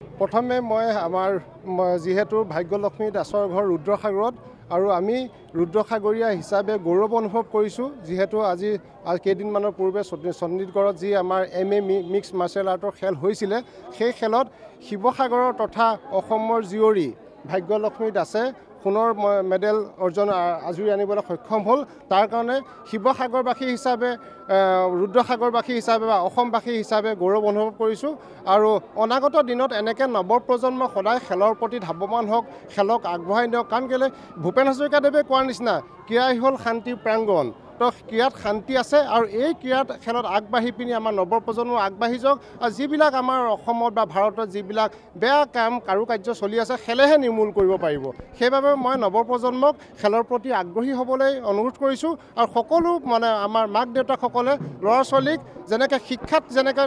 প্ৰথমে মই আমাৰ যিহেতু ভাগ্যলক্ষ্মী দাসৰ ঘৰ ৰুদ্ৰসাগৰত আৰু আমি ৰুদ্ৰসাগৰীয়া হিচাপে গৌৰৱ অনুভৱ কৰিছোঁ যিহেতু আজি কেইদিনমানৰ পূৰ্বে চণ্ডীগড়ত যি আমাৰ মিক্স মাৰ্চেল আৰ্টৰ খেল হৈছিলে সেই খেলত শিৱসাগৰৰ তথা অসমৰ জীয়ৰী ভাগ্যলক্ষ্মী দাসে সোণৰ মেডেল আজুৰি আনিবলৈ সক্ষম হ'ল। তাৰ কাৰণে শিৱসাগৰবাসী হিচাপে ৰুদ্ৰসাগৰবাসী হিচাপে বা অসমবাসী হিচাপে গৌৰৱ অনুভৱ কৰিছোঁ আৰু অনাগত দিনত এনেকৈ নৱপ্ৰজন্ম সদায় খেলৰ প্ৰতি ধাৱমান হওক, খেলক আগবঢ়াই নিয়ক। কাৰণ কেলৈ ভূপেন হাজৰিকাদেৱে কোৱাৰ নিচিনা ক্ৰীড়াই হ'ল শান্তিৰ প্ৰাংগণ। তো ক্ৰীড়াত শান্তি আছে আৰু এই ক্ৰীড়াত খেলত আগবাঢ়ি পিনি আমাৰ নৱপ্ৰজন্ম আগবাঢ়ি যাওক আৰু যিবিলাক আমাৰ অসমত বা ভাৰতত যিবিলাক বেয়া কাৰুকাৰ্য চলি আছে খেলেহে নিৰ্মূল কৰিব পাৰিব। সেইবাবে মই নৱপ্ৰজন্মক খেলৰ প্ৰতি আগ্ৰহী হ'বলৈ অনুৰোধ কৰিছোঁ আৰু সকলো আমাৰ মাক দেউতাকসকলে ল'ৰা ছোৱালীক যেনেকৈ শিক্ষাত যেনেকৈ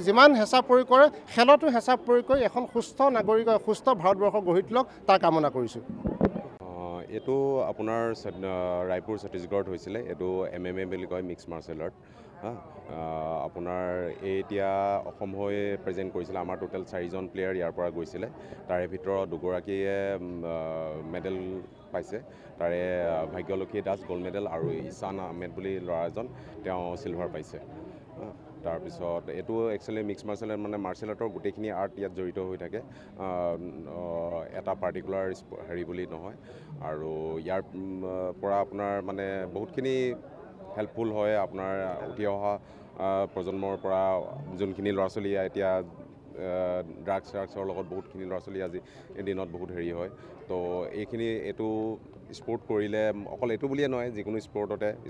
যিমান হেঁচা প্ৰয়োগ কৰে খেলতো হেঁচা প্ৰয়োগ কৰি এখন সুস্থ নাগৰিক সুস্থ ভাৰতবৰ্ষ গঢ়ি তোলক তাৰ কামনা কৰিছোঁ। এইটো আপোনাৰ ৰায়পুৰ ছত্তীশগড়ত হৈছিলে। এইটো MMA বুলি কয়, মিক্স মাৰ্চেল আৰ্ট। আপোনাৰ এতিয়া অসম হৈ প্ৰেজেণ্ট কৰিছিলে। আমাৰ টোটেল 4জন প্লেয়াৰ ইয়াৰ পৰা গৈছিলে। তাৰে ভিতৰত 2গৰাকীয়ে মেডেল পাইছে। তাৰে ভাগ্যলক্ষ্মী দাস গ'ল্ড মেডেল আৰু ঈশান আহমেদ বুলি ল'ৰা এজন তেওঁ চিলভাৰ পাইছে। তাৰপিছত এইটো actually mix martial art martial আৰ্টৰ গোটেইখিনি আৰ্ট ইয়াত জড়িত হৈ থাকে, এটা পাৰ্টিকুলাৰ হেৰি বুলি নহয়। আৰু ইয়াৰ পৰা আপোনাৰ বহুতখিনি হেল্পফুল হয় আপোনাৰ উঠি অহা প্ৰজন্মৰ পৰা যোনখিনি ল'ৰা ছোৱালী এতিয়া ড্ৰাগছৰ লগত বহুতখিনি ল'ৰা ছোৱালী আজি এই দিনত বহুত হেৰি হয়। তো এইটো স্পৰ্ট কৰিলে অকল এইটো বুলিয়ে নহয়, যিকোনো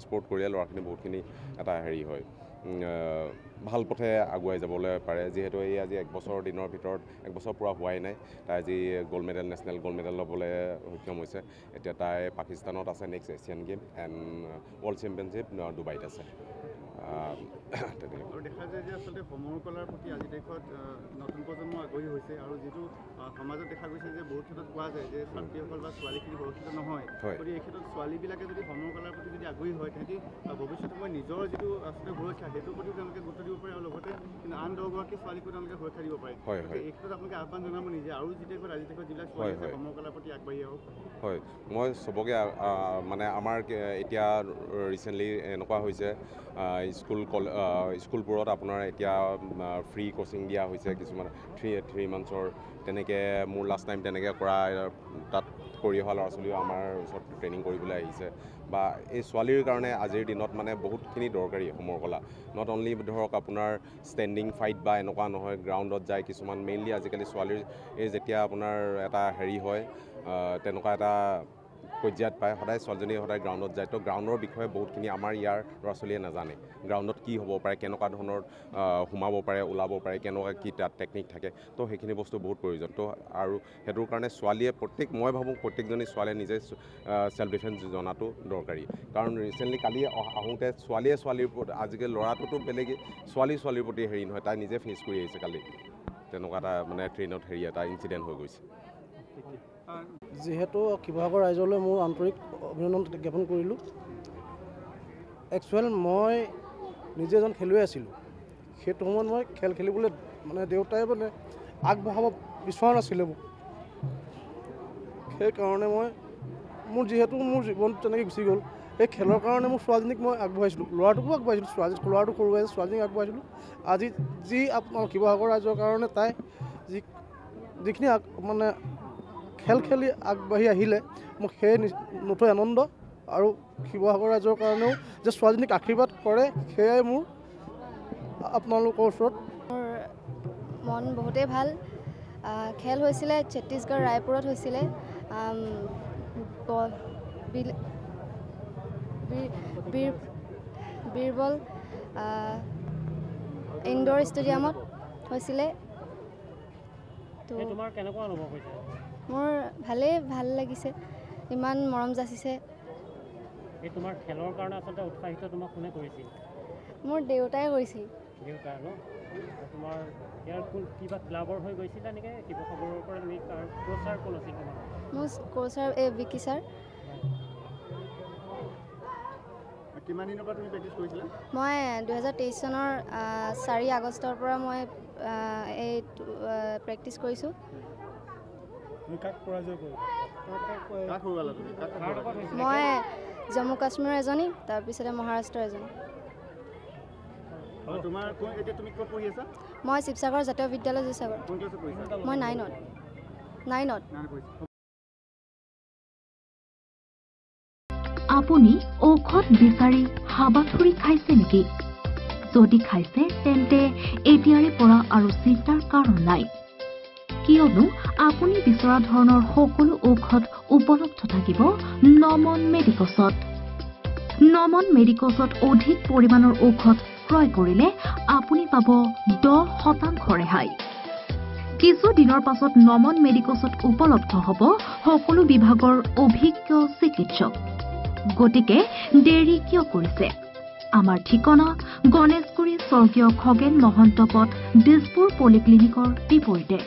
স্পৰ্ট কৰিলে ল'ৰাখিনি বহুতখিনি এটা হেৰি হয়, ভাল পথে আগুৱাই যাবলৈ পাৰে। যিহেতু এই আজি 1 বছৰৰ দিনৰ ভিতৰত 1 বছৰ পূৰা হোৱাই নাই, তাই আজি নেশ্যনেল গ'ল্ড মেডেল ল'বলৈ সক্ষম হৈছে। এতিয়া তাই পাকিস্তানত আছে, next Asian game and world championship ডুবাইত আছে। আৰু দেখা যায় যে আচলতে সমৰ কলাৰ প্ৰতি আজি দেশত নতুন প্ৰজন্ম আগ্ৰহী হৈছে আৰু যিটো সমাজত দেখা গৈছে যে বহুত ক্ষেত্ৰত কোৱা যায় যে ছাত্ৰীসকল বা ছোৱালীখিনি সুৰক্ষিত নহয়। গতিকে এই ক্ষেত্ৰত ছোৱালীবিলাকে যদি সমৰ কলাৰ প্ৰতি যদি আগ্ৰহী হয় তেন্তে ভৱিষ্যত সময় নিজৰ যিটো আচলতে সুৰক্ষা সেইটোৰ প্ৰতিও তেওঁলোকে গুৰুত্ব দিব পাৰে আৰু লগতে কিন্তু আন 10গৰাকী ছোৱালীকো তেওঁলোকে সুৰক্ষা দিব পাৰে। এই ক্ষেত্ৰত আপোনালোকে আহ্বান জনাব নিজে আৰু আজি দেশত যিবিলাক ছোৱালী আছে সমৰ কলাৰ প্ৰতি আগবাঢ়ি আহক। হয়, মই চবকে আমাৰ এতিয়া ৰিচেণ্টলি এনেকুৱা হৈছে স্কুলবোৰত আপোনাৰ এতিয়া ফ্ৰী কোচিং দিয়া হৈছে কিছুমান 3 মান্থছৰ। তেনেকৈ মোৰ লাষ্ট টাইম তেনেকৈ কৰা তাত কৰি অহা ল'ৰা ছোৱালীও আমাৰ ওচৰত ট্ৰেইনিং কৰিবলৈ আহিছে। বা এই ছোৱালীৰ কাৰণে আজিৰ দিনত বহুতখিনি দৰকাৰী সমৰ কলা। নট অনলি ধৰক আপোনাৰ ষ্টেণ্ডিং ফাইট বা এনেকুৱা নহয়, গ্ৰাউণ্ডত যায় কিছুমান মেইনলি আজিকালি ছোৱালীৰ যেতিয়া আপোনাৰ এটা হেৰি হয় তেনেকুৱা এটা পৰ্যায়ত পায়, সদায় ছোৱালীজনী সদায় গ্ৰাউণ্ডত যায়। তো গ্ৰাউণ্ডৰ বিষয়ে বহুতখিনি আমাৰ ইয়াৰ ল'ৰা ছোৱালীয়ে নাজানে। গ্ৰাউণ্ডত কি হ'ব পাৰে, কেনেকুৱা ধৰণৰ সোমাব পাৰে, ওলাব পাৰে, কেনেকুৱা কি তাত টেকনিক থাকে। তো সেইখিনি বস্তু বহুত প্ৰয়োজন। তো আৰু সেইটোৰ কাৰণে ছোৱালীয়ে মই ভাবোঁ প্ৰত্যেকজনী ছোৱালীয়ে নিজে চেল্ফ ডিফেন্স জনাটো দৰকাৰী। কাৰণ ৰিচেণ্টলি কালি আহোঁতে ছোৱালীৰ প্ৰতি, আজিকালি ল'ৰাটোতো বেলেগেই, ছোৱালীৰ প্ৰতি হেৰি নহয়, তাই নিজে ফেচ কৰি আহিছে কালি তেনেকুৱা এটা ট্ৰেইনত এটা ইনচিডেণ্ট হৈ গৈছে। যিহেতু শিৱসাগৰ ৰাইজলৈ মোৰ আন্তৰিক অভিনন্দন জ্ঞাপন কৰিলোঁ। একচুৱেল মই নিজে এজন খেলুৱৈ আছিলোঁ। সেইটো সময়ত মই খেল খেলিবলৈ দেউতাই আগবঢ়াব বিচৰা নাছিলে মোক। সেইকাৰণে মোৰ জীৱনটো তেনেকৈ গুচি গ'ল। এই খেলৰ কাৰণে মোৰ ছোৱালীজনীক মই আগবঢ়াইছিলোঁ, ল'ৰাটোকো আগবঢ়াইছিলোঁ, ল'ৰাটো সৰু হৈ আছে, ছোৱালীজনীক আগবঢ়াইছিলোঁ। আজি যি আপোনাৰ শিৱসাগৰ ৰাইজৰ কাৰণে তাই যিখিনি খেল খেলি আগবাঢ়ি আহিলে মোক সেই নথৈ আনন্দ আৰু শিৱসাগৰ ৰাইজৰ কাৰণেও যে ছোৱালীজনীক আশীৰ্বাদ কৰে সেয়াই মোৰ আপোনালোকৰ ওচৰত। মোৰ মন বহুতেই ভাল। খেল হৈছিলে ছত্তীশগড় ৰায়পুৰত হৈছিলে, বীৰবল ইনডোৰ ষ্টেডিয়ামত হৈছিলে। তোমাৰ কেনেকুৱা অনুভৱ হৈছে? মোৰ ভাল লাগিছে, ইমান মৰম যাচিছে। এই তোমাৰ খেলৰ কাৰণে আচলতে উৎসাহিত তোমাক কোনে কৰিছিল? মোৰ দেউতাই কৰিছিল। দেউতা ন? তোমাৰ ইয়াৰ কিবা ক্লাবৰ হৈ গৈছিলা নেকি শিৱসাগৰৰ পৰা? তুমি কোচাৰ কোন আছিল তোমাৰ? মোৰ কোচাৰ বিকি ছাৰ। কিমান দিনৰ পৰা তুমি প্ৰেক্টিছ কৰিছিলা? মই 2023 চনৰ 4 আগষ্টৰ পৰা মই এই প্ৰেক্টিছ কৰিছোঁ। কাক হৰুৱালা তুমি? মই জম্মু কাশ্মীৰৰ এজনী, তাৰপিছতে মহাৰাষ্ট্ৰৰ এজনী। তোমাৰ এতিয়া তুমি ক'ত পঢ়ি আছা? মই শিৱসাগৰ জাতীয় বিদ্যালয় শিৱসাগৰ। কোন ক্লাছত পঢ়িছা? মই 9ত। আপুনি ঔষধ বিচাৰি হাবাথুৰি খাইছে নেকি? যদি খাইছে তেন্তে এতিয়াৰে পৰা আৰু চিন্তাৰ কাৰণ নাই, কিয়নো আপুনি বিচৰা ধৰণৰ সকলো ঔষধ উপলব্ধ থাকিব নমন মেডিকছত। নমন মেডিকছত অধিক পৰিমাণৰ ঔষধ ক্ৰয় কৰিলে আপুনি পাব 10% ৰেহাই। কিছু দিনৰ পাছত নমন মেডিকছত উপলব্ধ হ'ব সকলো বিভাগৰ অভিজ্ঞ চিকিৎসক। গতিকে দেৰি কিয় কৰিছে? আমাৰ ঠিকনা গণেশগুৰি স্বৰ্গীয় খগেন মহন্ত পথ, দিছপুৰ পলিক্লিনিকৰ বিপৰীতে।